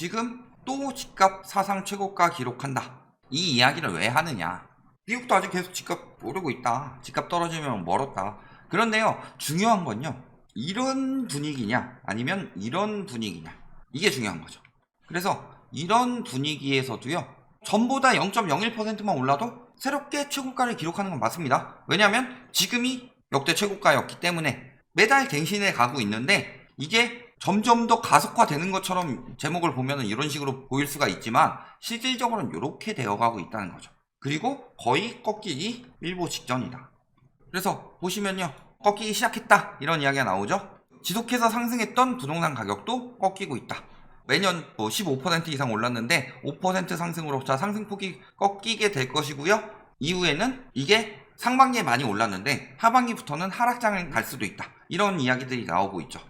지금 또 집값 사상 최고가 기록한다. 이 이야기를 왜 하느냐. 미국도 아직 계속 집값 오르고 있다. 집값 떨어지면 멀었다. 그런데요, 중요한 건요, 이런 분위기냐 아니면 이런 분위기냐, 이게 중요한 거죠. 그래서 이런 분위기에서도요, 전보다 0.01%만 올라도 새롭게 최고가를 기록하는 건 맞습니다. 왜냐하면 지금이 역대 최고가였기 때문에 매달 갱신해 가고 있는데, 이게 점점 더 가속화되는 것처럼 제목을 보면 이런 식으로 보일 수가 있지만 실질적으로는 이렇게 되어가고 있다는 거죠. 그리고 거의 꺾이기 일보 직전이다. 그래서 보시면요, 꺾이기 시작했다 이런 이야기가 나오죠. 지속해서 상승했던 부동산 가격도 꺾이고 있다. 매년 15% 이상 올랐는데 5% 상승으로 자 상승폭이 꺾이게 될 것이고요. 이후에는 이게 상반기에 많이 올랐는데 하반기부터는 하락장을 갈 수도 있다. 이런 이야기들이 나오고 있죠.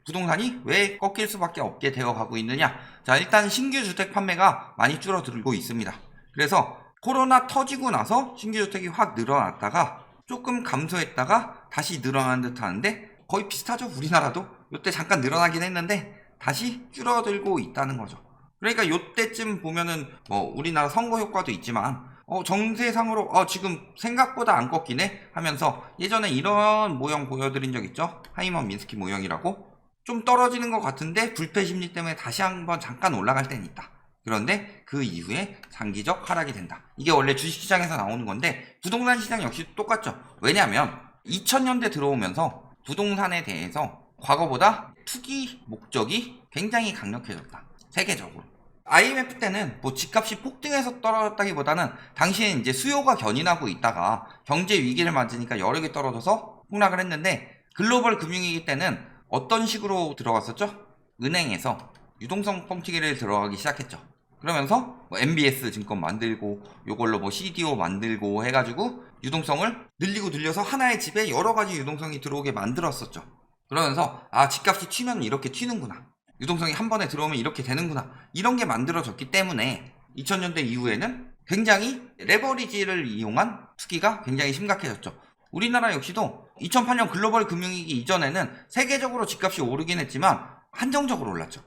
부동산이 왜 꺾일 수밖에 없게 되어 가고 있느냐. 자, 일단 신규 주택 판매가 많이 줄어들고 있습니다. 그래서 코로나 터지고 나서 신규 주택이 확 늘어났다가 조금 감소했다가 다시 늘어난 듯 하는데 거의 비슷하죠. 우리나라도 이때 잠깐 늘어나긴 했는데 다시 줄어들고 있다는 거죠. 그러니까 이때쯤 보면은 우리나라 선거 효과도 있지만 정세상으로 지금 생각보다 안 꺾이네 하면서 예전에 이런 모형 보여드린 적 있죠. 하이먼 미스키 모형이라고. 좀 떨어지는 것 같은데 불패 심리 때문에 다시 한번 잠깐 올라갈 때는 있다. 그런데 그 이후에 장기적 하락이 된다. 이게 원래 주식시장에서 나오는 건데 부동산 시장 역시 똑같죠. 왜냐하면 2000년대 들어오면서 부동산에 대해서 과거보다 투기 목적이 굉장히 강력해졌다. 세계적으로. IMF 때는 집값이 폭등해서 떨어졌다기보다는 당시에 이제 수요가 견인하고 있다가 경제 위기를 맞으니까 여러 개 떨어져서 폭락을 했는데, 글로벌 금융위기 때는 어떤 식으로 들어갔었죠? 은행에서 유동성 펌치기를 들어가기 시작했죠. 그러면서 MBS 증권 만들고 요걸로 CDO 만들고 해가지고 유동성을 늘려서 하나의 집에 여러 가지 유동성이 들어오게 만들었었죠. 그러면서 집값이 튀면 이렇게 튀는구나, 유동성이 한 번에 들어오면 이렇게 되는구나, 이런 게 만들어졌기 때문에 2000년대 이후에는 굉장히 레버리지를 이용한 투기가 굉장히 심각해졌죠. 우리나라 역시도 2008년 글로벌 금융위기 이전에는 세계적으로 집값이 오르긴 했지만 한정적으로 올랐죠.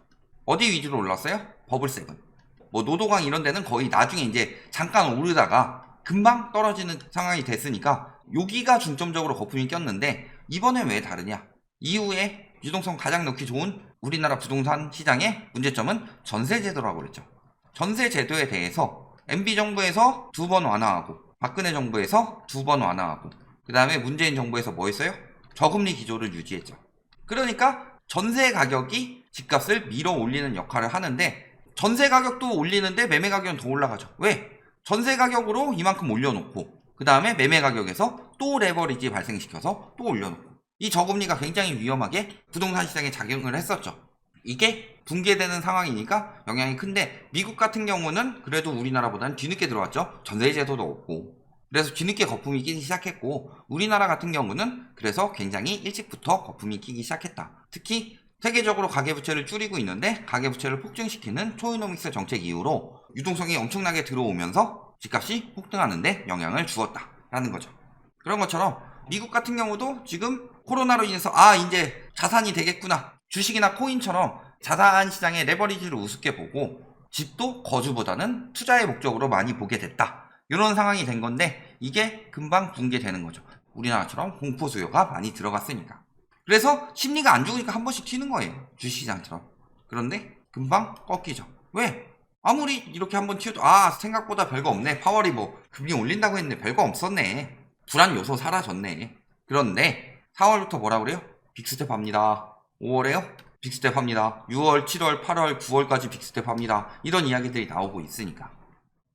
어디 위주로 올랐어요? 버블7, 노도강 이런 데는 거의 나중에 이제 잠깐 오르다가 금방 떨어지는 상황이 됐으니까 여기가 중점적으로 거품이 꼈는데, 이번엔 왜 다르냐? 이후에 유동성 가장 넣기 좋은 우리나라 부동산 시장의 문제점은 전세제도라고 그랬죠. 전세제도에 대해서 MB정부에서 2번 완화하고 박근혜 정부에서 2번 완화하고 그 다음에 문재인 정부에서 뭐 했어요? 저금리 기조를 유지했죠. 그러니까 전세 가격이 집값을 밀어 올리는 역할을 하는데, 전세 가격도 올리는데 매매 가격은 더 올라가죠. 왜? 전세 가격으로 이만큼 올려놓고 그 다음에 매매 가격에서 또 레버리지 발생시켜서 또 올려놓고, 이 저금리가 굉장히 위험하게 부동산 시장에 작용을 했었죠. 이게 붕괴되는 상황이니까 영향이 큰데, 미국 같은 경우는 그래도 우리나라보다는 뒤늦게 들어왔죠. 전세제도도 없고. 그래서 뒤늦게 거품이 끼기 시작했고, 우리나라 같은 경우는 그래서 굉장히 일찍부터 거품이 끼기 시작했다. 특히 세계적으로 가계부채를 줄이고 있는데 가계부채를 폭증시키는 초이노믹스 정책 이후로 유동성이 엄청나게 들어오면서 집값이 폭등하는데 영향을 주었다라는 거죠. 그런 것처럼 미국 같은 경우도 지금 코로나로 인해서 이제 자산이 되겠구나, 주식이나 코인처럼 자산 시장의 레버리지를 우습게 보고 집도 거주보다는 투자의 목적으로 많이 보게 됐다. 이런 상황이 된 건데, 이게 금방 붕괴되는 거죠. 우리나라처럼 공포 수요가 많이 들어갔으니까. 그래서 심리가 안 좋으니까 한 번씩 튀는 거예요. 주식시장처럼. 그런데 금방 꺾이죠. 왜? 아무리 이렇게 한번 튀어도 생각보다 별거 없네. 파월이 금리 올린다고 했는데 별거 없었네. 불안 요소 사라졌네. 그런데 4월부터 뭐라 그래요? 빅스텝 합니다. 5월에요? 빅스텝 합니다. 6월, 7월, 8월, 9월까지 빅스텝 합니다. 이런 이야기들이 나오고 있으니까.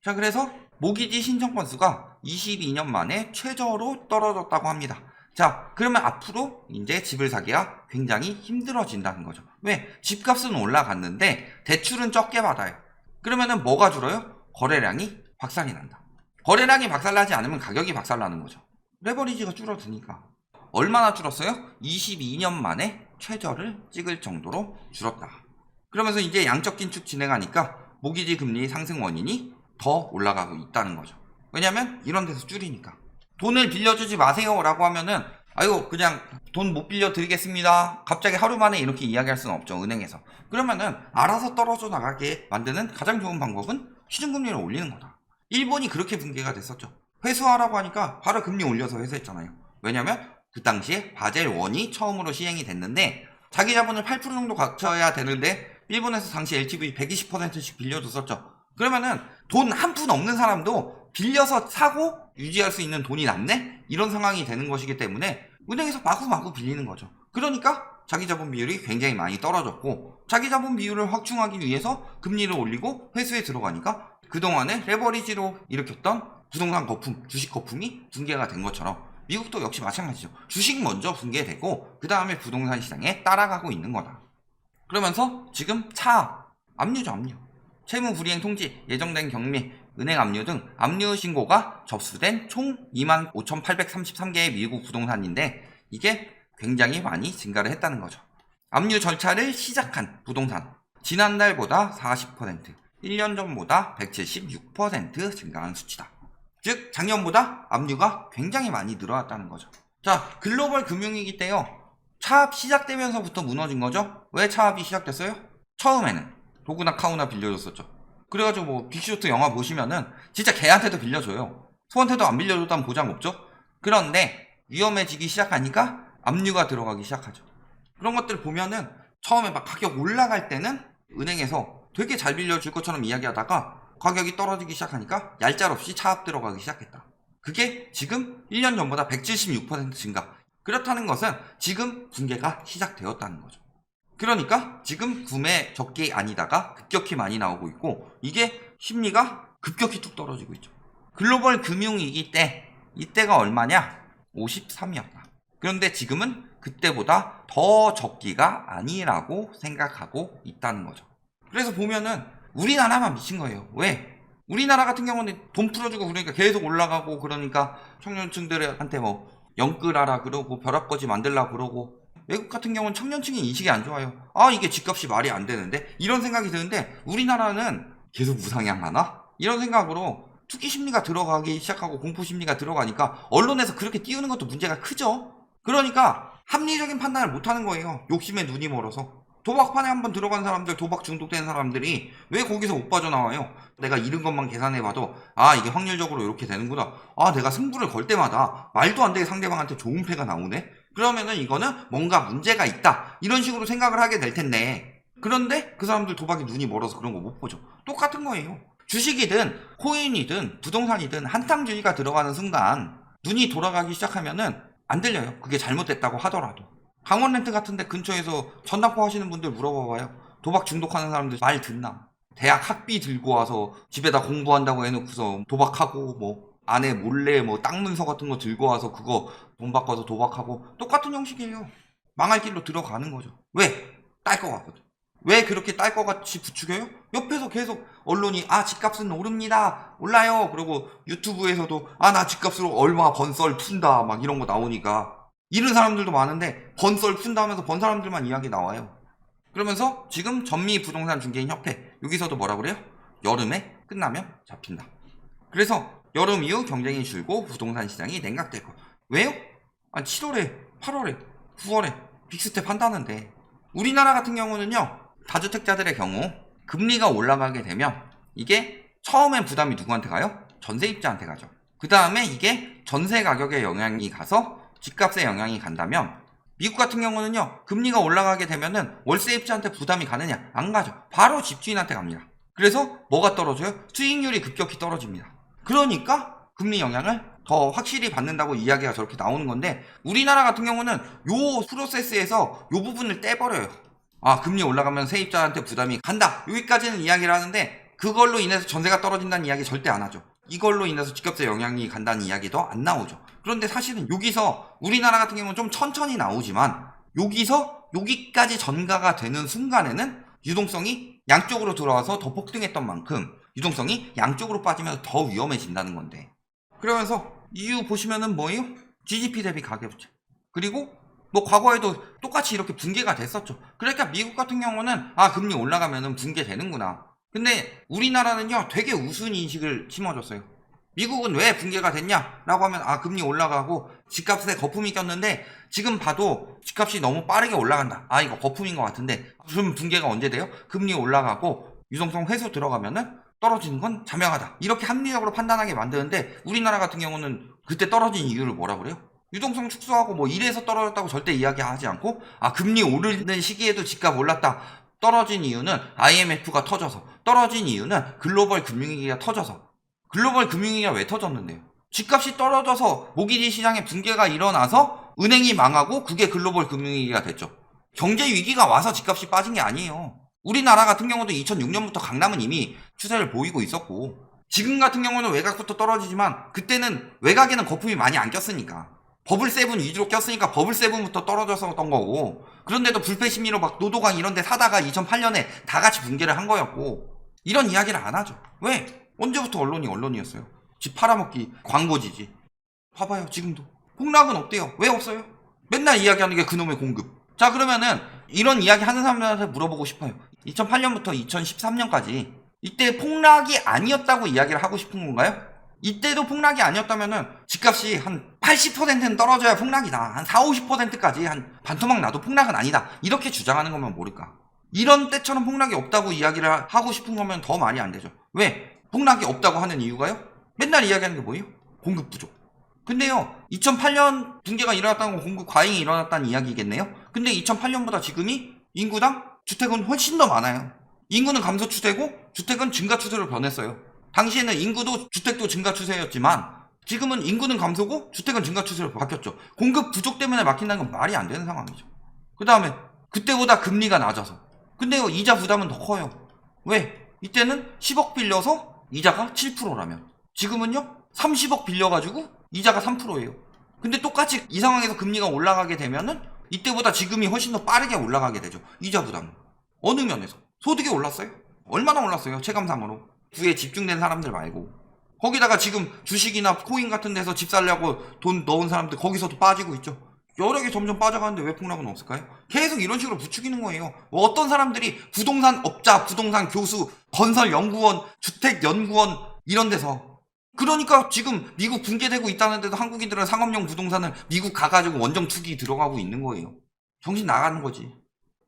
자, 그래서 모기지 신청 건수가 22년 만에 최저로 떨어졌다고 합니다. 자, 그러면 앞으로 이제 집을 사기가 굉장히 힘들어진다는 거죠. 왜? 집값은 올라갔는데 대출은 적게 받아요. 그러면은 뭐가 줄어요? 거래량이 박살이 난다. 거래량이 박살나지 않으면 가격이 박살나는 거죠. 레버리지가 줄어드니까. 얼마나 줄었어요? 22년 만에 최저를 찍을 정도로 줄었다. 그러면서 이제 양적 긴축 진행하니까 모기지 금리 상승 원인이 더 올라가고 있다는 거죠. 왜냐면 이런 데서 줄이니까. 돈을 빌려주지 마세요 라고 하면은 아이고 그냥 돈 못 빌려 드리겠습니다. 갑자기 하루 만에 이렇게 이야기할 수는 없죠, 은행에서. 그러면은 알아서 떨어져 나가게 만드는 가장 좋은 방법은 시중금리를 올리는 거다. 일본이 그렇게 붕괴가 됐었죠. 회수하라고 하니까 바로 금리 올려서 회수했잖아요. 왜냐면 그 당시에 바젤 1이 처음으로 시행이 됐는데 자기 자본을 8% 정도 갖춰야 되는데 일본에서 당시 LTV 120%씩 빌려줬었죠. 그러면은 돈 한 푼 없는 사람도 빌려서 사고 유지할 수 있는 돈이 남네? 이런 상황이 되는 것이기 때문에 은행에서 마구마구 빌리는 거죠. 그러니까 자기 자본 비율이 굉장히 많이 떨어졌고 자기 자본 비율을 확충하기 위해서 금리를 올리고 회수에 들어가니까 그동안에 레버리지로 일으켰던 부동산 거품, 주식 거품이 붕괴가 된 것처럼 미국도 역시 마찬가지죠. 주식 먼저 붕괴되고 그 다음에 부동산 시장에 따라가고 있는 거다. 그러면서 지금 압류죠, 압류. 채무 불이행 통지, 예정된 격리, 은행 압류 등 압류 신고가 접수된 총 25,833개의 미국 부동산인데 이게 굉장히 많이 증가를 했다는 거죠. 압류 절차를 시작한 부동산, 지난달보다 40%, 1년 전보다 176% 증가한 수치다. 즉 작년보다 압류가 굉장히 많이 늘어났다는 거죠. 자, 글로벌 금융위기 때요. 차압 시작되면서부터 무너진 거죠. 왜 차압이 시작됐어요? 처음에는 도구나 카우나 빌려줬었죠. 그래가지고 뭐 빅쇼트 영화 보시면은 진짜 걔한테도 빌려줘요. 소한테도 안 빌려줬다면 보장 없죠. 그런데 위험해지기 시작하니까 압류가 들어가기 시작하죠. 그런 것들 보면은 처음에 막 가격 올라갈 때는 은행에서 되게 잘 빌려줄 것처럼 이야기하다가 가격이 떨어지기 시작하니까 얄짤없이 차압 들어가기 시작했다. 그게 지금 1년 전보다 176% 증가. 그렇다는 것은 지금 붕괴가 시작되었다는 거죠. 그러니까 지금 구매 적기 아니다가 급격히 많이 나오고 있고 이게 심리가 급격히 뚝 떨어지고 있죠. 글로벌 금융위기 때 이때가 얼마냐? 53이었다. 그런데 지금은 그때보다 더 적기가 아니라고 생각하고 있다는 거죠. 그래서 보면은 우리나라만 미친 거예요. 왜? 우리나라 같은 경우는 돈 풀어주고 그러니까 계속 올라가고 그러니까 청년층들한테 뭐 영끌하라 그러고 벼락거지 만들라 그러고 외국 같은 경우는 청년층이 인식이 안 좋아요. 아 이게 집값이 말이 안 되는데 이런 생각이 드는데 우리나라는 계속 무상향하나? 이런 생각으로 투기 심리가 들어가기 시작하고 공포 심리가 들어가니까 언론에서 그렇게 띄우는 것도 문제가 크죠. 그러니까 합리적인 판단을 못하는 거예요. 욕심에 눈이 멀어서. 도박판에 한번 들어간 사람들, 도박 중독된 사람들이 왜 거기서 못 빠져나와요? 내가 잃은 것만 계산해봐도 아 이게 확률적으로 이렇게 되는구나. 아 내가 승부를 걸 때마다 말도 안 되게 상대방한테 좋은 패가 나오네? 그러면은 이거는 뭔가 문제가 있다. 이런 식으로 생각을 하게 될 텐데 그런데 그 사람들 도박에 눈이 멀어서 그런 거 못 보죠. 똑같은 거예요. 주식이든 코인이든 부동산이든 한탕주의가 들어가는 순간 눈이 돌아가기 시작하면은 안 들려요. 그게 잘못됐다고 하더라도. 강원랜드 같은데 근처에서 전당포 하시는 분들 물어봐봐요. 도박 중독하는 사람들 말 듣나? 대학 학비 들고 와서 집에다 공부한다고 해놓고서 도박하고 뭐 안에 몰래 뭐 땅 문서 같은 거 들고 와서 그거 돈 바꿔서 도박하고 똑같은 형식이에요. 망할 길로 들어가는 거죠. 왜? 딸 것 같거든. 왜 그렇게 딸 것 같이 부추겨요? 옆에서 계속 언론이 아 집값은 오릅니다 올라요. 그리고 유튜브에서도 아 나 집값으로 얼마 번썰 푼다 막 이런 거 나오니까 이런 사람들도 많은데 번썰 푼다 하면서 번 사람들만 이야기 나와요. 그러면서 지금 전미부동산 중개인 협회 여기서도 뭐라 그래요? 여름에 끝나면 잡힌다. 그래서 여름 이후 경쟁이 줄고 부동산 시장이 냉각될 거. 왜요? 아니 7월에 8월에 9월에 빅스텝 한다는데 우리나라 같은 경우는요. 다주택자들의 경우 금리가 올라가게 되면 이게 처음엔 부담이 누구한테 가요? 전세입자한테 가죠. 그 다음에 이게 전세 가격에 영향이 가서 집값에 영향이 간다면 미국 같은 경우는요. 금리가 올라가게 되면은 월세입자한테 부담이 가느냐? 안 가죠. 바로 집주인한테 갑니다. 그래서 뭐가 떨어져요? 수익률이 급격히 떨어집니다. 그러니까 금리 영향을 더 확실히 받는다고 이야기가 저렇게 나오는 건데 우리나라 같은 경우는 요 프로세스에서 요 부분을 떼버려요. 아 금리 올라가면 세입자한테 부담이 간다. 여기까지는 이야기를 하는데 그걸로 인해서 전세가 떨어진다는 이야기 절대 안 하죠. 이걸로 인해서 집값에 영향이 간다는 이야기도 안 나오죠. 그런데 사실은 여기서 우리나라 같은 경우는 좀 천천히 나오지만 여기서 여기까지 전가가 되는 순간에는 유동성이 양쪽으로 들어와서 더 폭등했던 만큼 유동성이 양쪽으로 빠지면서 더 위험해진다는 건데 그러면서 이유 보시면은 뭐예요? GDP 대비 가계부채 그리고 뭐 과거에도 똑같이 이렇게 붕괴가 됐었죠. 그러니까 미국 같은 경우는 아 금리 올라가면은 붕괴되는구나. 근데 우리나라는요 되게 우스운 인식을 심어줬어요. 미국은 왜 붕괴가 됐냐라고 하면 금리 올라가고 집값에 거품이 꼈는데 지금 봐도 집값이 너무 빠르게 올라간다. 이거 거품인 것 같은데 그럼 붕괴가 언제 돼요? 금리 올라가고 유동성 회수 들어가면은 떨어지는 건 자명하다. 이렇게 합리적으로 판단하게 만드는데 우리나라 같은 경우는 그때 떨어진 이유를 뭐라 그래요? 유동성 축소하고 뭐 이래서 떨어졌다고 절대 이야기하지 않고 금리 오르는 시기에도 집값 올랐다. 떨어진 이유는 IMF가 터져서, 떨어진 이유는 글로벌 금융위기가 터져서. 글로벌 금융위기가 왜 터졌는데요? 집값이 떨어져서 모기지 시장에 붕괴가 일어나서 은행이 망하고 그게 글로벌 금융위기가 됐죠. 경제 위기가 와서 집값이 빠진 게 아니에요. 우리나라 같은 경우도 2006년부터 강남은 이미 추세를 보이고 있었고 지금 같은 경우는 외곽부터 떨어지지만 그때는 외곽에는 거품이 많이 안 꼈으니까 버블7 위주로 꼈으니까 버블7부터 떨어졌었던 거고 그런데도 불패 심리로 막 노도강 이런 데 사다가 2008년에 다 같이 붕괴를 한 거였고 이런 이야기를 안 하죠. 왜? 언제부터 언론이었어요? 집 팔아먹기 광고지지. 봐봐요 지금도 폭락은 없대요. 왜 없어요? 맨날 이야기하는 게 그놈의 공급. 자 그러면은 이런 이야기 하는 사람들한테 물어보고 싶어요. 2008년부터 2013년까지 이때 폭락이 아니었다고 이야기를 하고 싶은 건가요? 이때도 폭락이 아니었다면은 집값이 한 80%는 떨어져야 폭락이다. 한 40-50%까지 한 반토막 나도 폭락은 아니다. 이렇게 주장하는 거면 모를까. 이런 때처럼 폭락이 없다고 이야기를 하고 싶은 거면 더 말이 안 되죠. 왜? 폭락이 없다고 하는 이유가요? 맨날 이야기하는 게 뭐예요? 공급 부족. 근데요 2008년 붕괴가 일어났다는 건 공급 과잉이 일어났다는 이야기겠네요. 근데 2008년보다 지금이 인구당 주택은 훨씬 더 많아요. 인구는 감소 추세고 주택은 증가 추세로 변했어요. 당시에는 인구도 주택도 증가 추세였지만 지금은 인구는 감소고 주택은 증가 추세로 바뀌었죠. 공급 부족 때문에 막힌다는 건 말이 안 되는 상황이죠. 그 다음에 그때보다 금리가 낮아서 근데요 이자 부담은 더 커요. 왜? 이때는 10억 빌려서 이자가 7%라면 지금은요 30억 빌려가지고 이자가 3%예요. 근데 똑같이 이 상황에서 금리가 올라가게 되면은 이때보다 지금이 훨씬 더 빠르게 올라가게 되죠. 이자 부담은. 어느 면에서? 소득이 올랐어요? 얼마나 올랐어요? 체감상으로. 부에 집중된 사람들 말고. 거기다가 지금 주식이나 코인 같은 데서 집 살려고 돈 넣은 사람들 거기서도 빠지고 있죠. 여러 개 점점 빠져가는데 왜 폭락은 없을까요? 계속 이런 식으로 부추기는 거예요. 어떤 사람들이 부동산 업자, 부동산 교수, 건설 연구원, 주택 연구원 이런 데서 그러니까 지금 미국 붕괴되고 있다는데도 한국인들은 상업용 부동산을 미국 가가지고 원정 투기 들어가고 있는 거예요. 정신 나가는 거지.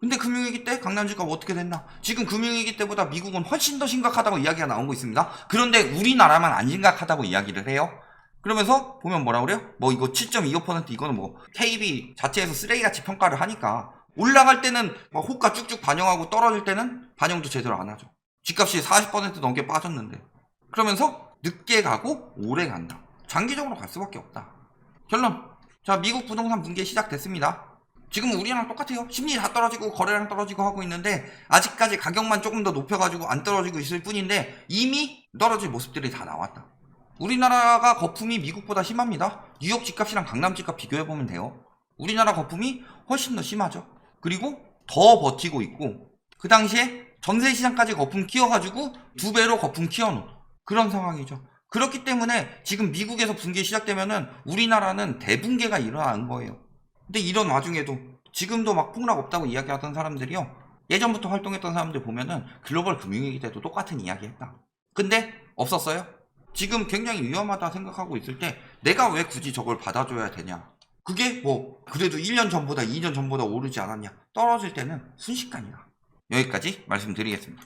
근데 금융위기 때 강남 집값 어떻게 됐나? 지금 금융위기 때보다 미국은 훨씬 더 심각하다고 이야기가 나오고 있습니다. 그런데 우리나라만 안 심각하다고 이야기를 해요. 그러면서 보면 뭐라 그래요? 뭐 이거 7.25% 이거는 뭐 KB 자체에서 쓰레기같이 평가를 하니까 올라갈 때는 막 호가 쭉쭉 반영하고 떨어질 때는 반영도 제대로 안 하죠. 집값이 40% 넘게 빠졌는데 그러면서 늦게 가고 오래 간다. 장기적으로 갈 수밖에 없다. 결론. 자 미국 부동산 붕괴 시작됐습니다. 지금 우리랑 똑같아요. 심리 다 떨어지고 거래량 떨어지고 하고 있는데 아직까지 가격만 조금 더 높여가지고 안 떨어지고 있을 뿐인데 이미 떨어질 모습들이 다 나왔다. 우리나라가 거품이 미국보다 심합니다. 뉴욕 집값이랑 강남 집값 비교해보면 돼요. 우리나라 거품이 훨씬 더 심하죠. 그리고 더 버티고 있고 그 당시에 전세시장까지 거품 키워가지고 2배로 거품 키워놓은 그런 상황이죠. 그렇기 때문에 지금 미국에서 붕괴 시작되면은 우리나라는 대붕괴가 일어나는 거예요. 근데 이런 와중에도 지금도 막 폭락 없다고 이야기하던 사람들이요. 예전부터 활동했던 사람들 보면은 글로벌 금융위기 때도 똑같은 이야기 했다. 근데 없었어요. 지금 굉장히 위험하다 생각하고 있을 때 내가 왜 굳이 저걸 받아줘야 되냐. 그게 뭐 그래도 1년 전보다 2년 전보다 오르지 않았냐. 떨어질 때는 순식간이다. 여기까지 말씀드리겠습니다.